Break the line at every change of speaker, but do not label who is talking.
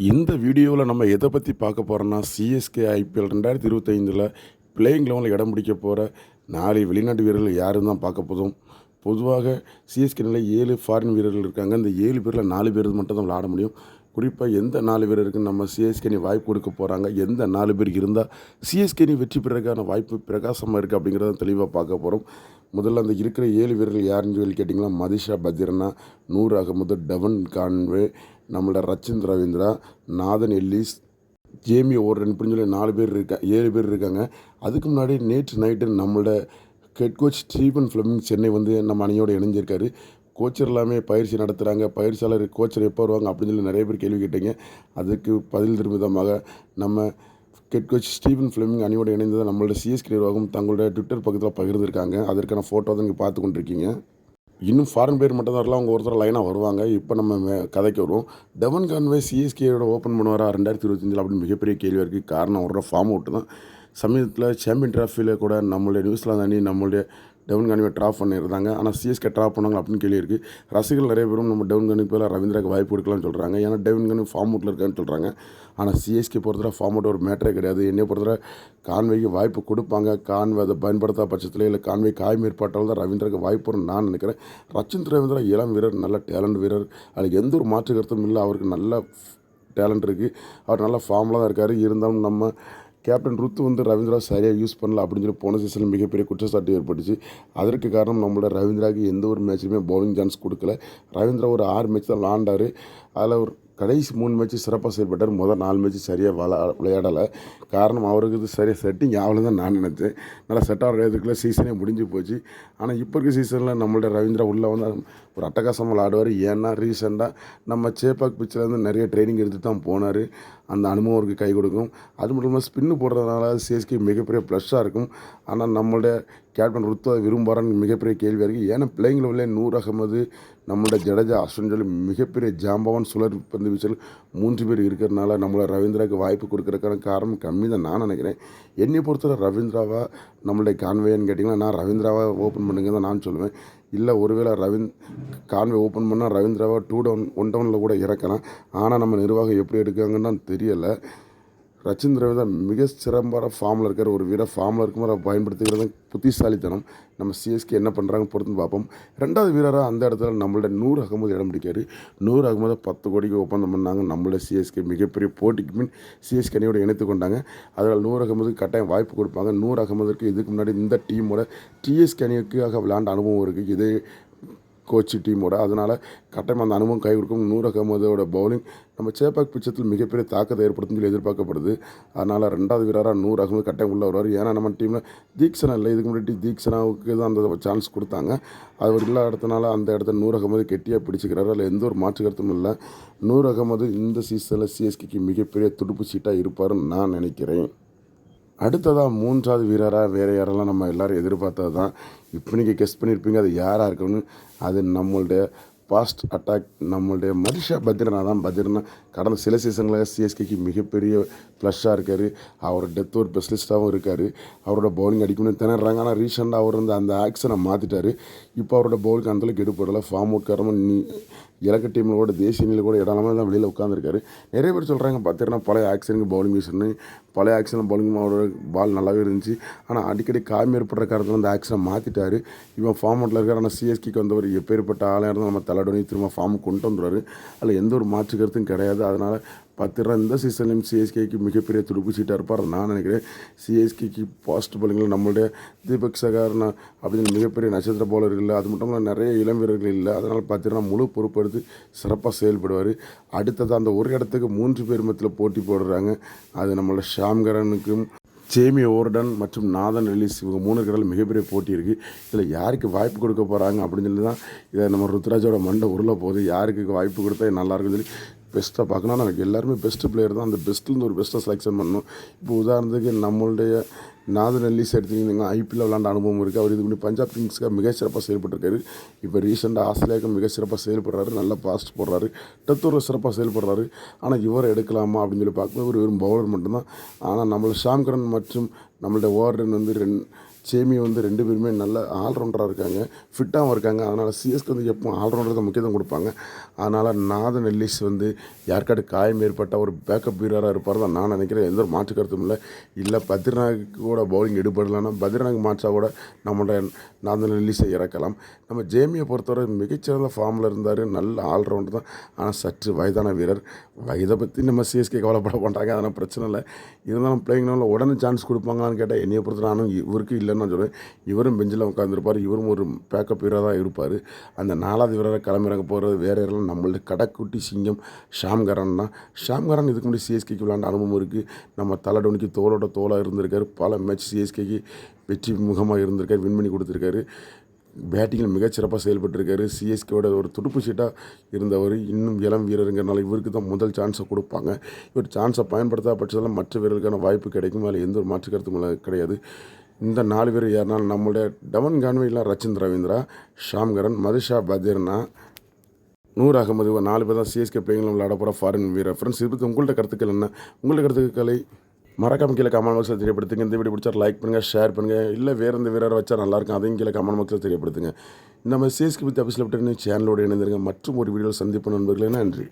இந்த வீடியோவில் நம்ம எதை பற்றி பார்க்க போகிறோம்னா சிஎஸ்கே ஐபிஎல் 2025 பிளேயிங் லெவனில் இடம் பிடிக்க போகிற 4 வெளிநாட்டு வீரர்கள் யாருன்னு தான் பார்க்க போதும். பொதுவாக சிஎஸ்கேனில் 7 ஃபாரின் வீரர்கள் இருக்காங்க. இந்த 7 பேரில் 4 பேர் மட்டும் தான் விளையாட முடியும். குறிப்பாக எந்த 4 பேருக்கு நம்ம சிஎஸ்கேனி வாய்ப்பு கொடுக்க போகிறாங்க, எந்த 4 பேருக்கு இருந்தால் சிஎஸ்கேனி வெற்றி பெறதுக்கான வாய்ப்பு பிரகாசமாக இருக்குது அப்படிங்கிறத தெளிவாக பார்க்க போகிறோம். முதல்ல அந்த இருக்கிற 7 வீரர்கள் யாருன்னு சொல்லி கேட்டிங்கன்னா, மதிஷா பத்திரனா, நூர் அகமது, டெவன் கான்வே, நம்மளோட Rachin Ravindra, Nathan Ellis, Jamie Overton இப்படின்னு சொல்லி 7 பேர் இருக்காங்க. அதுக்கு முன்னாடி நேற்று நைட்டு நம்மளோட head coach Stephen Fleming Chennai வந்து நம்ம அணியோடு இணைஞ்சிருக்காரு. கோச்சர் எல்லாமே பயிற்சி நடத்துகிறாங்க, பயிற்சியாளர் கோச்சர் எப்போ வருவாங்க அப்படின்னு சொல்லி நிறைய பேர் கேள்வி கேட்டீங்க. அதுக்கு பதில் தரும் விதமாக நம்ம ஹெட் கோச் ஸ்டீஃபன் ஃப்ளெமிங் அணியோடு இணைந்ததை நம்மளோட சிஎஸ்கே நிர்வாகம் தங்களுடைய ட்விட்டர் பக்கத்தில் பகிர்ந்துருக்காங்க. அதற்கான ஃபோட்டோ தான் நீங்கள் பார்த்து கொண்டிருக்கீங்க. இன்னும் ஃபாரின் பேர் மட்டும் தான் வரலாம், அவங்க ஒருத்தர் லைனாக வருவாங்க. இப்போ நம்ம கதைக்கு வருவோம். டெவன் கான்வே சிஎஸ்கேயோட ஓப்பன் பண்ணுவாரா 2025 அப்படின்னு மிகப்பெரிய கேள்வி இருக்குது. காரணம் அவரோட ஃபார்ம் அவுட்டு தான். சமீபத்தில் சாம்பியன் ட்ராஃபியில் கூட நம்மளுடைய நியூசிலாந்து அணி நம்மளுடைய டெவன் கான்வே ட்ராப் பண்ணியிருந்தாங்க. ஆனால் சிஎஸ்கே ட்ராப் பண்ணாங்க அப்படின்னு கேள்வி இருக்குது. ரசிகர்கள் நிறைய பேரும் நம்ம டெவன் கான்வே பேரில் ரவீந்திராக்கு வாய்ப்பு கொடுக்கலாம்னு சொல்கிறாங்க. ஏன்னா டெவன் கான்வே ஃபார்ம் அவுட்டில் இருக்கான்னு சொல்கிறாங்க. ஆனால் சிஎஸ்கே பொறுத்தவரை ஃபார்ம் அவுட் ஒரு மேட்டரே கிடையாது. என்னை பொறுத்தவரை கான்வேக்கு வாய்ப்பு கொடுப்பாங்க. கான்வே அதை பயன்படுத்தாத பட்சத்தில் இல்லை கான்வே காயம் ஏற்பட்டால் தான் ரவீந்திராக்கு வாய்ப்பு வரும்னு நான் நினைக்கிறேன். ரச்சின் ரவீந்திரா இளம் வீரர், நல்ல டேலண்ட் வீரர். அதுக்கு எந்த ஒரு மாற்று கருத்தும் இல்லை. அவருக்கு நல்ல டேலண்ட் இருக்குது. அவர் நல்ல ஃபார்மில் தான் இருக்கார். இருந்தாலும் நம்ம கேப்டன் ருத்து வந்து ரவீந்திரா சரியாக யூஸ் பண்ணல அப்படின்னு சொல்லி போன சீசனில் மிகப்பெரிய குற்றச்சாட்டு ஏற்பட்டுச்சு. அதற்கு காரணம் நம்மளோட ரவீந்திராவுக்கு எந்த ஒரு மேட்ச்லையுமே பவுலிங் சான்ஸ் கொடுக்கல. ரவீந்திரா ஒரு 6 மேட்ச் தான் விளாண்டார். அதில் ஒரு கடைசி 3 மேட்ச்சு சிறப்பாக செயல்பட்டார். முதல் 4 மேட்ச்சு சரியாக விளையாடலை. காரணம் அவருக்கு இது சரியாக செட்டிங் ஆகலை தான் நான் நினச்சேன். நல்லா செட் ஆகிறதுக்குள்ளே சீசனே முடிஞ்சு போச்சு. ஆனால் இப்போ இருக்க சீசனில் நம்மளோட ரவீந்திரா உள்ளே வந்து ஒரு அட்டகாசமாக விளையாடுவார். ஏன்னா ரீசெண்டாக நம்ம சேப்பாக் பிச்சிலேருந்து நிறைய ட்ரைனிங் எடுத்துகிட்டு தான் போனார். அந்த அனுபவம் அவருக்கு கை கொடுக்கும். அது மட்டும் இல்லாமல் ஸ்பின்னு போடுறதுனால சிஎஸ்கே மிகப்பெரிய ப்ளஸ்ஸாக இருக்கும். ஆனால் நம்மளுடைய கேப்டன் ருத்து அதை விரும்புகிறான்னு மிகப்பெரிய கேள்வியாக இருக்குது. ஏன்னா பிளேயிங் லெவலில் நூர் அகமது, நம்மளோட ஜடேஜா, அஸ்வின் சொல்லி மிகப்பெரிய ஜாம்பவான் சுழற் பந்து வீச்சல் 3 பேர் இருக்கிறதுனால நம்மளோட ரவீந்திராவுக்கு வாய்ப்பு கொடுக்குறதுக்கான காரணம் கம்மி தான் நான் நினைக்கிறேன். என்னை பொறுத்தவரை ரவீந்திராவா நம்மளுடைய கான்வேன்னு கேட்டிங்கன்னா, நான் ரவீந்திராவை ஓப்பன் பண்ணுங்க தான் நான் சொல்லுவேன். இல்லை ஒருவேளை கான்வே ஓப்பன் பண்ணால் ரவீந்திராவை 1 டவுனில் கூட இறக்கலாம். ஆனால் நம்ம நிர்வாகம் எப்படி எடுக்காங்கன்னு தான் தெரியலை. ரச்சின் ரவீந்திரா மிக சிறப்பான ஃபார்மில் இருக்கார். ஒரு வீரர் ஃபார்மில் இருக்கும்போது அதை பயன்படுத்திக்கிறது புத்திசாலித்தனம். நம்ம சிஎஸ்கே என்ன பண்ணுறாங்க பொறுத்துன்னு பார்ப்போம். 2வது வீரராக அந்த இடத்துல நம்மளோட நூர் அகமது இடம் பிடிக்காரு. நூர் அகமது 10 கோடிக்கு ஒப்பந்தம் பண்ணாங்க. நம்மளோட சிஎஸ்கே மிகப்பெரிய போட்டிக்கு பின் சிஎஸ்கே அணியோடு இணைத்து கொண்டாங்க. அதனால் நூர் அகமது கட்டாயம் வாய்ப்பு கொடுப்பாங்க. நூர் அகமதுக்கு இதுக்கு முன்னாடி இந்த டீமோட டிஎஸ்கே அணிக்காக விளையாண்ட அனுபவம் இருக்குது இதே கோச் டீமோட. அதனால் கட்டாயம் அந்த அனுபவம் கை கொடுக்கும். நூர் அகமதோட பவுலிங் நம்ம சேப்பாக் பிச்சத்தில் மிகப்பெரிய தாக்கத்தை ஏற்படுத்தும் சொல்லி எதிர்பார்க்கப்படுது. அதனால் 2வது வீரராக நூர் அகமது கட்டாயம் உள்ளே வருவார். ஏன்னா நம்ம டீமில் தீக்ஷனா இல்லை. இதுக்கு முன்னாடி தீக்ஷனாவுக்கு தான் அந்த சான்ஸ் கொடுத்தாங்க. அவர் இல்லாத இடத்துனால அந்த இடத்த நூர் அகமது கெட்டியாக பிடிச்சிக்கிறாரு. அதில் எந்த ஒரு மாற்று கருத்தும் இல்லை. நூர் அகமது இந்த சீசனில் சிஎஸ்கேக்கு மிகப்பெரிய துடுப்பு சீட்டாக இருப்பார்னு நான் நினைக்கிறேன். அடுத்ததாக 3வது வீரராக வேறு யாரெல்லாம் நம்ம எல்லோரும் எதிர்பார்த்தது தான். இப்போ நீங்கள் கெஸ் பண்ணியிருப்பீங்க அது யாராக இருக்குன்னு. அது நம்மளுடைய ஃபாஸ்ட் அட்டாக் நம்மளுடைய மதிஷா பத்திரனா தான். பத்திரனா கடந்த சில சீசனில் சிஎஸ்கேக்கு மிகப்பெரிய ப்ளஸ்ஸாக இருக்கார். அவர் டெத் ஒரு ஸ்பெஷலிஸ்ட்டாகவும் இருக்கார். அவரோட பவுலிங் அடிக்கணும்னு திணறாங்க. ஆனால் ரீசெண்டாக அவர் அந்த ஆக்ஷனை மாற்றிட்டார். இப்போ அவரோட பவுலுக்கு அந்தளவுக்கு எடுப்படலை. ஃபார்ம் அவுட் காரணமாக இலக்க டீமில் தேசிய அணியில் கூட இடலாமல் தான் வெளியில் உட்காந்துருக்காரு. நிறைய பேர் சொல்கிறாங்க பார்த்தீங்கன்னா பழைய ஆக்ஷனுக்கு பவுலிங் வீசுன்னு. பழைய ஆக்ஷனில் பவுலிங் அவரோட பால் நல்லாவே இருந்துச்சு. ஆனால் அடிக்கடி காயம் ஏற்படுற காரணத்தில் அந்த ஆக்ஷனை மாற்றிட்டார். இவன் ஃபார்ம் அவுட்டில் இருக்கார். ஆனால் சிஎஸ்கேக்கு வந்தவர் எப்பேற்பட்ட ஆளாக இருந்தால் நம்ம தலைவனி திரும்ப ஃபார்ம் கொண்டு வந்துடுவார். அதில் எந்த ஒரு மாற்று கருத்தும் கிடையாது. அதனால் பத்திரம் இந்த சீசன்லையும் சிஎஸ்கேக்கு மிகப்பெரிய துடுப்பு சீட்டாக இருப்பார் நான் நினைக்கிறேன். சிஎஸ்கேக்கு ஃபாஸ்ட் பவுலிங்கில் நம்மளுடைய தீபக் சகார்னா அப்படின்னு மிகப்பெரிய நட்சத்திர பவுலர்கள் இல்லை. அது மட்டும் இல்லாமல் நிறைய இளம் வீரர்கள் இல்லை. அதனால் பார்த்தீங்கன்னா முழு பொறுப்பெடுத்து சிறப்பாக செயல்படுவார். அடுத்தது அந்த ஒரு இடத்துக்கு 3 பேர் மத்தியில் போட்டி போடுறாங்க. அது நம்மளோட ஷாம்கரனுக்கும் ஜேமி ஓர்டன் மற்றும் நாதன் எல்லிஸ் இவங்க 3 பேரில் மிகப்பெரிய போட்டி இருக்குது. இதில் யாருக்கு வாய்ப்பு கொடுக்க போகிறாங்க அப்படின்னு சொல்லி தான் இதை நம்ம ருத்ராஜோட மண்டை உருள போகுது. யாருக்கு வாய்ப்பு கொடுத்தா நல்லாயிருக்குன்னு சொல்லி பெஸ்ட்டாக பார்க்கணும். நமக்கு எல்லாருமே பெஸ்ட்டு பிளேயர் தான். அந்த பெஸ்ட்லேருந்து ஒரு பெஸ்ட்டாக செலெக்ஷன் பண்ணணும். இப்போ உதாரணத்துக்கு நம்மளுடைய நாதன் எல்லிஸ் எடுத்துக்கிட்டிங்கன்னா ஐபிஎல் விளாண்ட அனுபவம் இருக்குது. அவர் இதுக்கு முன்னாடி பஞ்சாப் கிங்ஸ்க்காக மிக சிறப்பாக செயல்பட்டுருக்காரு. இப்போ ரீசெண்டாக ஆஸ்திரேலியாவுக்கு மிக சிறப்பாக செயல்படுறாரு. நல்லா ஃபாஸ்ட் போடுறாரு. டெத்தூர் சிறப்பாக செயல்படுறாரு. ஆனால் இவரை எடுக்கலாமா அப்படின்னு சொல்லி பார்க்கும்போது ஒரு வெறும் பவுலர் மட்டும்தான். ஆனால் நம்மளோட ஷாம்கரன் மற்றும் நம்மளோட ஓவர்டன் வந்து சேமி வந்து 2 பேருமே நல்ல ஆல்ரவுண்டராக இருக்காங்க, ஃபிட்டாகவும் இருக்காங்க. அதனால் சிஎஸ்கே வந்து எப்பவும் ஆல்ரவுண்டர் தான் முக்கியத்துவம் கொடுப்பாங்க. அதனால் நாதன் எல்லிஸ் வந்து யாருக்காவது காயம் ஏற்பட்ட ஒரு பேக்கப் வீரராக இருப்பார் தான் நான் நினைக்கிறேன். எந்த ஒரு மாற்று கருத்தும் இல்லை பத்ரிநாத் கூட பவுலிங் எடுபடலைன்னா பத்ரிநாத் மாற்றா கூட நம்மளோட நாதன் எல்லிஸை இறக்கலாம். நம்ம ஜேமியை பொறுத்தவரை மிகச்சிறந்த ஃபார்மில் இருந்தார், நல்ல ஆல்ரவுண்டர் தான். ஆனால் சற்று வயதான வீரர். வயதை பற்றி நம்ம சிஎஸ்கே கவலைப்பட மாட்டாங்க, அதனால் பிரச்சனை இல்லை. இருந்தாலும் பிளேயிங் லெவலில் உடனே சான்ஸ் கொடுப்பாங்களான்னு கேட்டால் என்னையை பொறுத்த நானும் இவருக்கு இல்லைன்னு நான் சொல்லுவேன். இவரும் பெஞ்சில் உட்காந்துருப்பார், இவரும் ஒரு பேக்கப் வீரராக தான் இருப்பார். அந்த 4வது வீரரை களமிறங்க போகிறது வேறு யாரெல்லாம் நம்மள்ட்ட கடைக்குட்டி சிங்கம் ஷாம்கரன் தான். ஷாம்கரன் இதுக்கு முன்னாடி சிஎஸ்கேக்கு விளையாண்ட அனுபவம் இருக்குது. நம்ம தலடோனிக்கு தோளோட தோளாக இருந்திருக்காரு, பல மேட்ச் சிஎஸ்கேக்கு வெற்றி முகமாக இருந்திருக்காரு, வின் பண்ணி கொடுத்துருக்காரு. பேட்டிங்கில் மிகச்சிறப்பாக செயல்பட்டுருக்காரு. சிஎஸ்கேவோட ஒரு துடுப்பு சீட்டாக இருந்தவர். இன்னும் இளம் வீரருங்கிறனால இவருக்கு தான் முதல் சான்ஸை கொடுப்பாங்க. இவர் சான்ஸை பயன்படுத்தாத பட்சத்தில் மற்ற வீரர்களுக்கான வாய்ப்பு கிடைக்கும். அதில் எந்த ஒரு மாற்று கருத்தும் கிடையாது. இந்த 4 பேர் யாருனாலும் நம்மளுடைய டவன் கான்வே, ரச்சின் ரவீந்திரா, ஷாம்கரன், மதுஷா பத்ரினா, நூர் அகமது 4 பேர் தான் சிஎஸ்கே பிளேயிங்கில் விளையாட போகிற ஃபாரின் வீரர். ஃப்ரெண்ட்ஸ், இது பற்றி உங்கள்கிட்ட கருத்துக்கள் என்ன? உங்களோட கருத்துக்களை மறக்காம கீழே கமெண்ட் பாக்ஸில் தெரியப்படுத்துங்க. இந்த வீடியோ பிடிச்சா லைக் பண்ணுங்கள், ஷேர் பண்ணுங்கள். இல்லை வேறு எந்த வீரரை வச்சா நல்லாயிருக்கும் அதையும் கீழே கமெண்ட் பாக்ஸில் தெரியப்படுத்துங்க. இந்த மாதிரி சிஎஸ்கே பற்றி அபிஷியல் சேனலோடு இணைந்திருங்க. மற்றும் ஒரு வீடியோவில் சந்திப்பு நண்பர்களே. நன்றி.